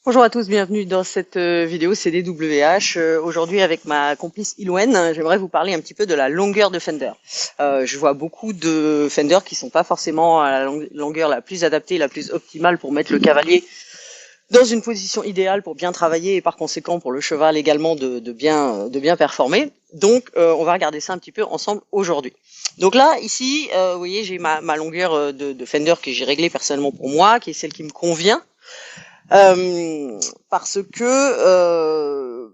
Bonjour à tous, bienvenue dans cette vidéo CDWH. Aujourd'hui avec ma complice Ilouen, j'aimerais vous parler un petit peu de la longueur de fender. Je vois beaucoup de fenders qui sont pas forcément à la longueur la plus adaptée, la plus optimale pour mettre le cavalier dans une position idéale pour bien travailler et par conséquent pour le cheval également de bien performer. Donc on va regarder ça un petit peu ensemble aujourd'hui. Donc là ici, vous voyez, j'ai ma longueur de fender que j'ai réglée personnellement pour moi, qui est celle qui me convient. Parce que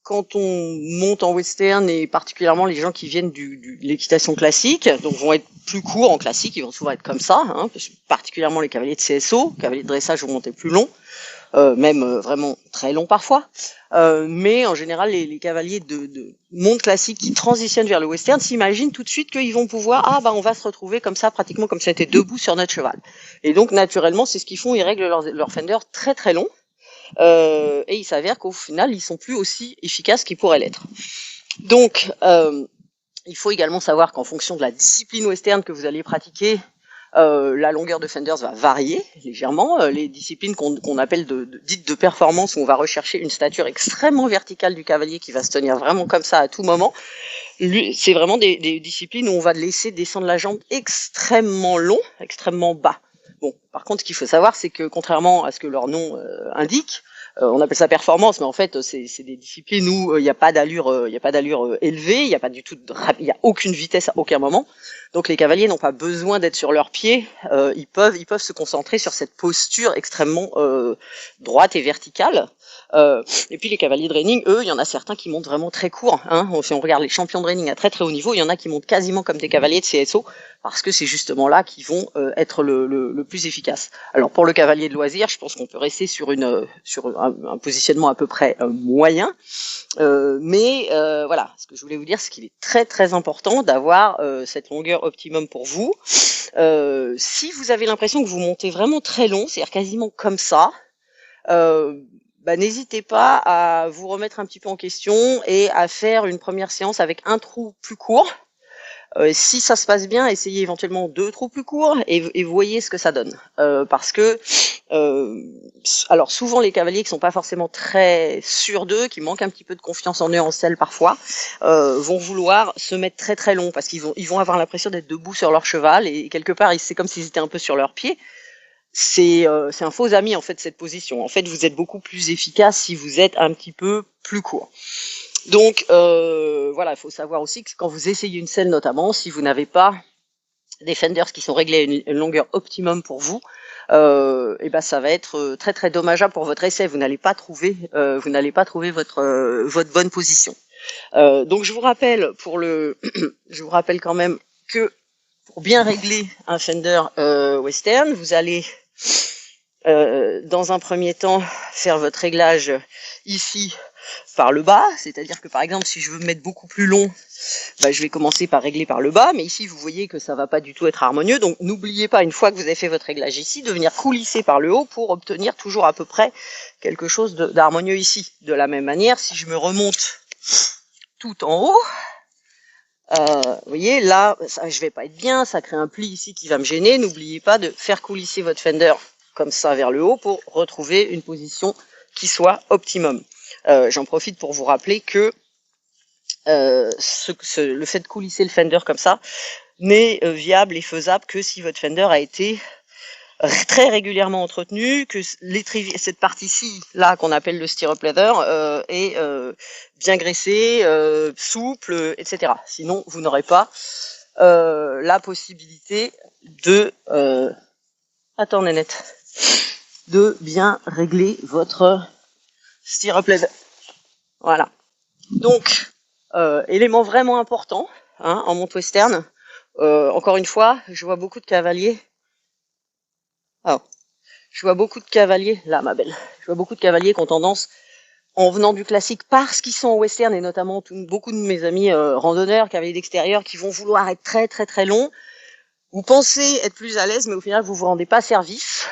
quand on monte en western et particulièrement les gens qui viennent de l'équitation classique, donc vont être plus courts en classique, ils vont souvent être comme ça, hein, particulièrement les cavaliers de CSO, cavaliers de dressage vont monter plus long, même vraiment très long parfois. Mais en général, les cavaliers de monde classique qui transitionnent vers le western s'imaginent tout de suite qu'ils vont pouvoir, on va se retrouver comme ça, pratiquement comme si on était debout sur notre cheval. Et donc, naturellement, c'est ce qu'ils font, ils règlent leur fender très très long. Et il s'avère qu'au final, ils sont plus aussi efficaces qu'ils pourraient l'être. Donc, il faut également savoir qu'en fonction de la discipline western que vous allez pratiquer, la longueur de fenders va varier légèrement. Les disciplines qu'on appelle dites de performance, où on va rechercher une stature extrêmement verticale du cavalier qui va se tenir vraiment comme ça à tout moment, c'est vraiment des disciplines où on va laisser descendre la jambe extrêmement long, extrêmement bas. Bon, par contre, ce qu'il faut savoir, c'est que contrairement à ce que leur nom indique, on appelle ça performance, mais en fait, c'est des disciplines où il n'y a pas d'allure, élevée, il n'y a pas du tout, il y a aucune vitesse à aucun moment. Donc les cavaliers n'ont pas besoin d'être sur leurs pieds, ils peuvent se concentrer sur cette posture extrêmement droite et verticale. Et puis les cavaliers de reining, eux, il y en a certains qui montent vraiment très court. Hein. Si on regarde les champions de reining à très très haut niveau, il y en a qui montent quasiment comme des cavaliers de CSO, parce que c'est justement là qu'ils vont être le plus efficace. Alors pour le cavalier de loisir, je pense qu'on peut rester sur un positionnement à peu près moyen. Mais voilà, ce que je voulais vous dire, c'est qu'il est très très important d'avoir cette longueur optimum pour vous. Si vous avez l'impression que vous montez vraiment très long, c'est-à-dire quasiment comme ça, n'hésitez pas à vous remettre un petit peu en question et à faire une première séance avec un trou plus court. Si ça se passe bien, essayez éventuellement 2 trous plus courts et voyez ce que ça donne. Parce que alors souvent les cavaliers qui sont pas forcément très sûrs d'eux, qui manquent un petit peu de confiance en eux en selle parfois, vont vouloir se mettre très très long parce qu'ils vont avoir l'impression d'être debout sur leur cheval et quelque part c'est comme s'ils étaient un peu sur leurs pieds. C'est un faux ami en fait cette position. En fait, vous êtes beaucoup plus efficace si vous êtes un petit peu plus court. Donc voilà, il faut savoir aussi que quand vous essayez une selle notamment, si vous n'avez pas des fenders qui sont réglés à une longueur optimum pour vous, ça va être très très dommageable pour votre essai. Vous n'allez pas trouver votre bonne position. Donc je vous rappelle je vous rappelle quand même que pour bien régler un fender western, vous allez dans un premier temps faire votre réglage ici par le bas, c'est-à-dire que par exemple si je veux me mettre beaucoup plus long, je vais commencer par régler par le bas, mais ici vous voyez que ça va pas du tout être harmonieux, donc n'oubliez pas une fois que vous avez fait votre réglage ici de venir coulisser par le haut pour obtenir toujours à peu près quelque chose d'harmonieux ici. De la même manière, si je me remonte tout en haut, vous voyez là ça, je vais pas être bien, ça crée un pli ici qui va me gêner. N'oubliez pas de faire coulisser votre fender comme ça vers le haut pour retrouver une position qui soit optimum. J'en profite pour vous rappeler que le fait de coulisser le fender comme ça n'est viable et faisable que si votre fender a été très régulièrement entretenu, que cette partie-ci là qu'on appelle le stirrup leather est bien graissée, souple, etc. Sinon vous n'aurez pas la possibilité de attends Nénette, de bien régler votre stirrup leather. Voilà. Donc élément vraiment important en monte western. Encore une fois, je vois beaucoup de cavaliers. Je vois beaucoup de cavaliers, là ma belle, je vois beaucoup de cavaliers qui ont tendance, en venant du classique, parce qu'ils sont en western, et notamment beaucoup de mes amis randonneurs, cavaliers d'extérieur, qui vont vouloir être très très très longs. Vous pensez être plus à l'aise, mais au final vous vous rendez pas service.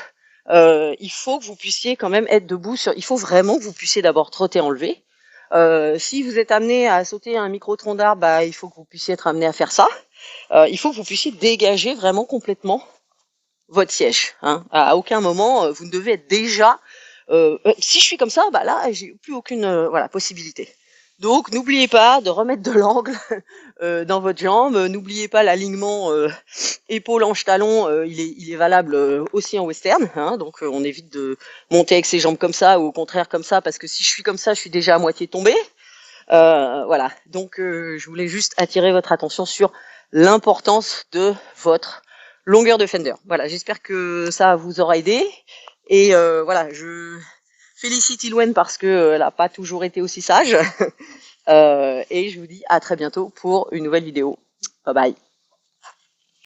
Il faut que vous puissiez quand même être debout. Il faut vraiment que vous puissiez d'abord trotter enlever. Si vous êtes amené à sauter un micro-tronc d'arbre, il faut que vous puissiez être amené à faire ça. Il faut que vous puissiez dégager vraiment complètement votre siège. À aucun moment, vous ne devez être déjà Si je suis comme ça, bah là, j'ai plus aucune voilà possibilité. Donc n'oubliez pas de remettre de l'angle dans votre jambe. N'oubliez pas l'alignement épaule hanche talon. Il est valable aussi en western. Hein, donc on évite de monter avec ses jambes comme ça ou au contraire comme ça, parce que si je suis comme ça, je suis déjà à moitié tombée. Voilà. Donc je voulais juste attirer votre attention sur l'importance de votre longueur de fender. Voilà. J'espère que ça vous aura aidé. Et voilà, je félicite Ilouen parce que elle a pas toujours été aussi sage. Et je vous dis à très bientôt pour une nouvelle vidéo. Bye bye.